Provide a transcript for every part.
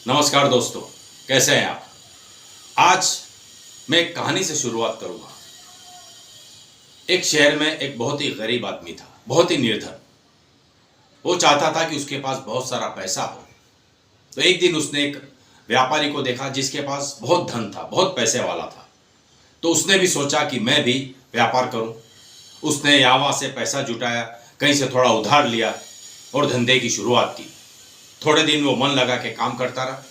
नमस्कार दोस्तों, कैसे हैं आप। आज मैं एक कहानी से शुरुआत करूंगा। एक शहर में एक बहुत ही गरीब आदमी था, बहुत ही निर्धन। वो चाहता था कि उसके पास बहुत सारा पैसा हो। तो एक दिन उसने एक व्यापारी को देखा जिसके पास बहुत धन था, बहुत पैसे वाला था। तो उसने भी सोचा कि मैं भी व्यापार करूं। उसने यहाँ से पैसा जुटाया, कहीं से थोड़ा उधार लिया और धंधे की शुरुआत की। थोड़े दिन वो मन लगा के काम करता रहा।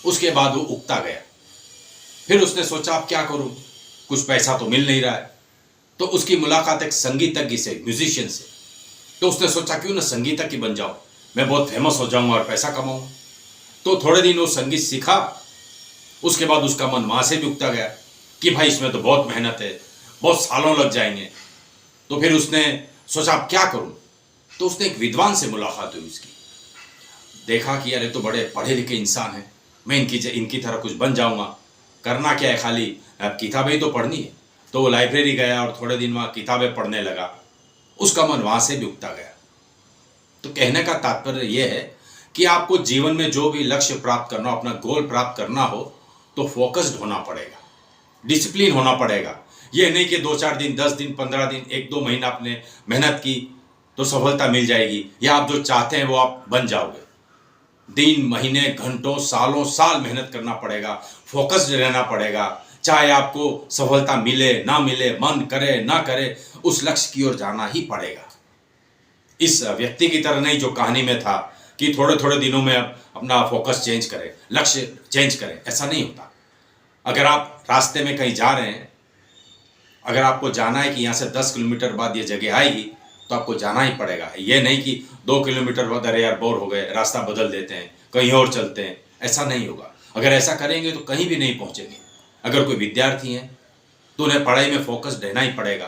उसके बाद वो उगता गया। फिर उसने सोचा अब क्या करूं, कुछ पैसा तो मिल नहीं रहा है। तो उसकी मुलाकात एक संगीतज्ञ से, म्यूजिशियन से। तो उसने सोचा क्यों ना संगीतज्ञ बन जाऊं, मैं बहुत फेमस हो जाऊंगा और पैसा कमाऊंगा। तो थोड़े दिन वो संगीत सीखा। उसके बाद उसका मन वहां से भी उगता गया कि भाई इसमें तो बहुत मेहनत है, बहुत सालों लग जाएंगे। तो फिर उसने सोचा अब क्या करूं। तो उसने एक विद्वान से मुलाकात हुई उसकी। देखा कि यार ये तो बड़े पढ़े लिखे इंसान हैं, मैं इनकी तरह कुछ बन जाऊंगा। करना क्या है, खाली अब किताबें ही तो पढ़नी है। तो वो लाइब्रेरी गया और थोड़े दिन वहाँ किताबें पढ़ने लगा। उसका मन वहाँ से भी उगता गया। तो कहने का तात्पर्य यह है कि आपको जीवन में जो भी लक्ष्य प्राप्त करना हो, अपना गोल प्राप्त करना हो, तो फोकस्ड होना पड़ेगा, डिसिप्लिन होना पड़ेगा। ये नहीं कि 2-4 दिन, 10 दिन, 15 दिन, 1-2 महीना आपने मेहनत की तो सफलता मिल जाएगी, या आप जो चाहते हैं वो आप बन जाओगे। दिन, महीने, घंटों, सालों साल मेहनत करना पड़ेगा, फोकस्ड रहना पड़ेगा। चाहे आपको सफलता मिले ना मिले, मन करे ना करे, उस लक्ष्य की ओर जाना ही पड़ेगा। इस व्यक्ति की तरह नहीं जो कहानी में था कि थोड़े थोड़े दिनों में अपना फोकस चेंज करें, लक्ष्य चेंज करें, ऐसा नहीं होता। अगर आप रास्ते में कहीं जा रहे हैं, अगर आपको जाना है कि यहाँ से 10 किलोमीटर बाद ये जगह आएगी, तो आपको जाना ही पड़ेगा। ये नहीं कि 2 किलोमीटर बाद अरे यार बोर हो गए, रास्ता बदल देते हैं, कहीं और चलते हैं, ऐसा नहीं होगा। अगर ऐसा करेंगे तो कहीं भी नहीं पहुँचेंगे। अगर कोई विद्यार्थी हैं तो उन्हें पढ़ाई में फोकस रहना ही पड़ेगा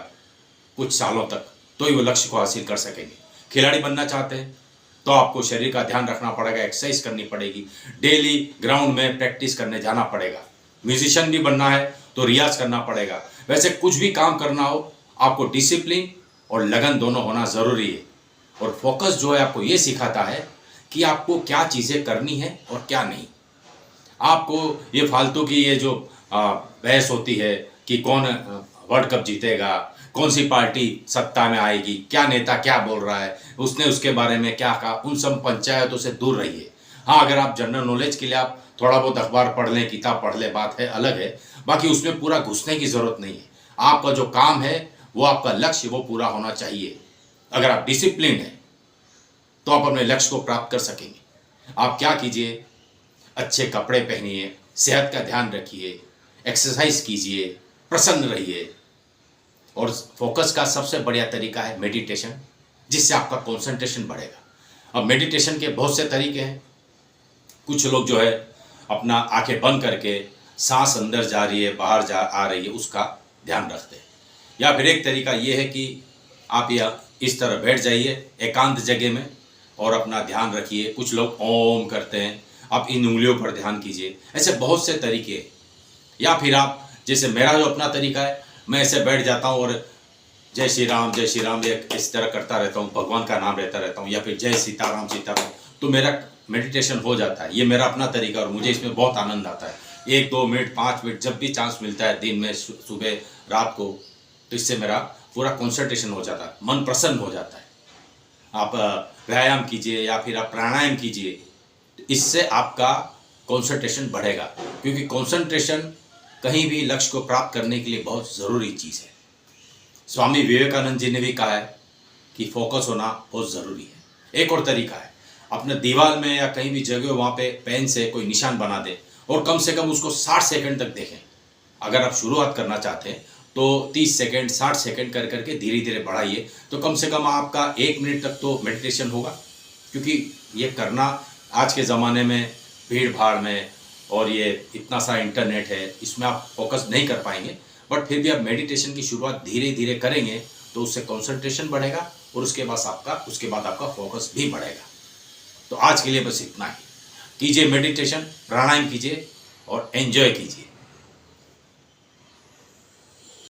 कुछ सालों तक, तो ही वो लक्ष्य को हासिल कर सकेंगे। खिलाड़ी बनना चाहते हैं तो आपको शरीर का ध्यान रखना पड़ेगा, एक्सरसाइज करनी पड़ेगी, डेली ग्राउंड में प्रैक्टिस करने जाना पड़ेगा। म्यूजिशियन भी बनना है तो रियाज करना पड़ेगा। वैसे कुछ भी काम करना हो, आपको डिसिप्लिन और लगन दोनों होना ज़रूरी है। और फोकस जो है आपको ये सिखाता है कि आपको क्या चीज़ें करनी है और क्या नहीं। आपको ये फालतू की ये जो बहस होती है कि कौन वर्ल्ड कप जीतेगा, कौन सी पार्टी सत्ता में आएगी, क्या नेता क्या बोल रहा है, उसने उसके बारे में क्या कहा, उन सब पंचायतों से दूर रहिए। हाँ, अगर आप जनरल नॉलेज के लिए आप थोड़ा बहुत अखबार पढ़ लें, किताब पढ़ लें, बात है, अलग है। बाकी उसमें पूरा घुसने की ज़रूरत नहीं है। आपका जो काम है, वो आपका लक्ष्य, वो पूरा होना चाहिए। अगर आप डिसिप्लिन हैं तो आप अपने लक्ष्य को प्राप्त कर सकेंगे। आप क्या कीजिए, अच्छे कपड़े पहनिए, सेहत का ध्यान रखिए, एक्सरसाइज कीजिए, प्रसन्न रहिए। और फोकस का सबसे बढ़िया तरीका है मेडिटेशन, जिससे आपका कंसंट्रेशन बढ़ेगा। अब मेडिटेशन के बहुत से तरीके हैं। कुछ लोग जो है अपना आंखें बंद करके सांस अंदर जा रही है बाहर जा आ रही है उसका ध्यान रखते हैं। या फिर एक तरीका ये है कि आप यह इस तरह बैठ जाइए एकांत जगह में और अपना ध्यान रखिए। कुछ लोग ओम करते हैं, आप इन उंगलियों पर ध्यान कीजिए। ऐसे बहुत से तरीके हैं। या फिर आप, जैसे मेरा जो अपना तरीका है, मैं ऐसे बैठ जाता हूँ और जय श्री राम जय श्री राम ये इस तरह करता रहता हूँ, भगवान का नाम लेता रहता हूँ, या फिर जय सीताराम सीताराम, तो मेरा मेडिटेशन हो जाता है। ये मेरा अपना तरीका और मुझे इसमें बहुत आनंद आता है। 1-2 मिनट 5 मिनट जब भी चांस मिलता है, दिन में, सुबह, रात को, तो इससे मेरा पूरा कंसंट्रेशन हो जाता है, मन प्रसन्न हो जाता है। आप व्यायाम कीजिए या फिर आप प्राणायाम कीजिए, इससे आपका कंसंट्रेशन बढ़ेगा। क्योंकि कंसंट्रेशन कहीं भी लक्ष्य को प्राप्त करने के लिए बहुत ज़रूरी चीज़ है। स्वामी विवेकानंद जी ने भी कहा है कि फोकस होना बहुत ज़रूरी है। एक और तरीका है, अपने दीवार में या कहीं भी जगह वहाँ पे पेन से कोई निशान बना दें और कम से कम उसको 60 सेकंड तक देखें। अगर आप शुरुआत करना चाहते हैं तो 30 सेकंड 60 सेकंड कर करके धीरे धीरे बढ़ाइए, तो कम से कम आपका 1 मिनट तक तो मेडिटेशन होगा। क्योंकि ये करना आज के ज़माने में भीड़ भाड़ में, और ये इतना सा इंटरनेट है, इसमें आप फोकस नहीं कर पाएंगे। बट फिर भी आप मेडिटेशन की शुरुआत धीरे धीरे करेंगे तो उससे कंसंट्रेशन बढ़ेगा और उसके बाद आपका फोकस भी बढ़ेगा। तो आज के लिए बस इतना ही। कीजिए मेडिटेशन, प्राणायाम कीजिए और एंजॉय कीजिए।